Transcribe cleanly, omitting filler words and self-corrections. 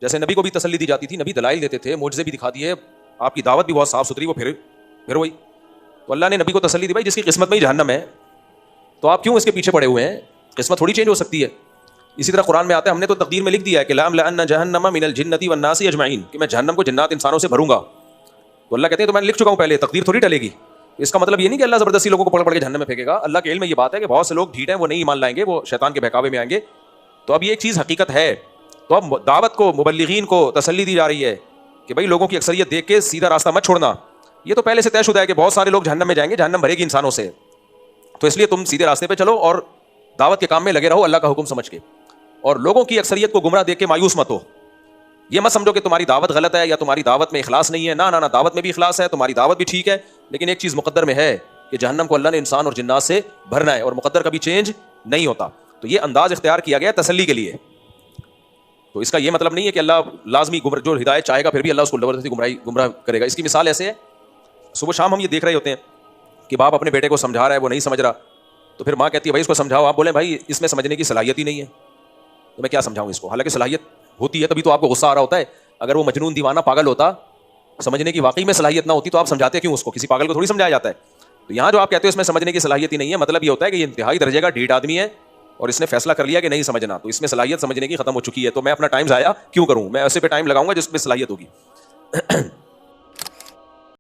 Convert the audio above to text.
جیسے نبی کو بھی تسلی دی جاتی تھی, نبی دلائل دیتے تھے, معجزے بھی دکھا دیے, آپ کی دعوت بھی بہت صاف ستھری, وہ پھر وہی. تو اللہ نے نبی کو تسلی دی, بھائی جس کی قسمت میں ہی جہنم ہے تو آپ کیوں اس کے پیچھے پڑے ہوئے ہیں, قسمت تھوڑی چینج ہو سکتی ہے. اسی طرح قرآن میں آتا ہے, ہم نے تو تقدیر میں لکھ دیا ہے کہ لَأَمْلَأَنَّ جَهَنَّمَ مِنَ الْجِنَّةِ وَالنَّاسِ أَجْمَعِينَ, کہ میں جہنم کو جنات انسانوں سے بھروں گا. تو اللہ کہتے ہیں تو میں نے لکھ چکا ہوں پہلے, تقدیر تھوڑی ٹلے گی. اس کا مطلب یہ نہیں کہ اللہ زبردستی لوگوں کو پکڑ کے جہنم میں پھینکے گا. اللہ کے علم میں یہ بات ہے کہ بہت سے لوگ ڈھیٹ ہیں, وہ نہیں ایمان لائیں گے, وہ شیطان کے بہکاوے میں آئیں گے. تو اب یہ ایک چیز حقیقت ہے. تو اب دعوت کو, مبلغین کو تسلی دی جا رہی ہے کہ بھائی لوگوں کی اکثریت دیکھ کے سیدھا راستہ مت چھوڑنا. یہ تو پہلے سے طے شدہ ہے کہ بہت سارے لوگ جہنم میں جائیں گے, جہنم بھرے گی انسانوں سے. تو اس لیے تم سیدھے راستے پہ چلو اور دعوت کے کام میں لگے رہو اللہ کا حکم سمجھ کے, اور لوگوں کی اکثریت کو گمراہ دیکھ کے مایوس مت ہو. یہ مت سمجھو کہ تمہاری دعوت غلط ہے یا تمہاری دعوت میں اخلاص نہیں ہے. نہ دعوت میں بھی اخلاص ہے, تمہاری دعوت بھی ٹھیک ہے, لیکن ایک چیز مقدر میں ہے کہ جہنم کو اللہ نے انسان اور جنات سے بھرنا ہے, اور مقدر کبھی چینج نہیں ہوتا. تو یہ انداز اختیار کیا گیا تسلی کے لیے. تو اس کا یہ مطلب نہیں ہے کہ اللہ لازمی جو ہدایت چاہے گا پھر بھی اللہ اس کو زبردستی گمراہ کرے گا. اس کی مثال ایسے ہے, صبح شام ہم یہ دیکھ رہے ہوتے ہیں کہ باپ اپنے بیٹے کو سمجھا رہا ہے, وہ نہیں سمجھ رہا, تو پھر ماں کہتی ہے بھائی اس کو سمجھاؤ. آپ بولیں بھائی اس میں سمجھنے کی صلاحیت ہی نہیں ہے, تو میں کیا سمجھاؤں اس کو. حالانکہ صلاحیت ہوتی ہے, تبھی تو آپ کو غصہ آ رہا ہوتا ہے. اگر وہ مجنون دیوانہ پاگل ہوتا, سمجھنے کی واقعی میں صلاحیت نہ ہوتی, تو آپ سمجھاتے کیوں اس کو؟ کسی پاگل کو تھوڑی سمجھایا جاتا ہے. تو یہاں جو آپ کہتے ہو اس میں سمجھنے کی صلاحیت ہی نہیں ہے, مطلب یہ ہوتا ہے کہ یہ انتہائی درجے کا ڈھیٹ آدمی ہے اور اس نے فیصلہ کر لیا کہ نہیں سمجھنا, تو اس میں صلاحیت سمجھنے کی ختم ہو چکی ہے. تو میں اپنا ٹائم ضائع کیوں کروں, میں ایسے پہ ٹائم لگاؤں گا جس میں صلاحیت ہوگی.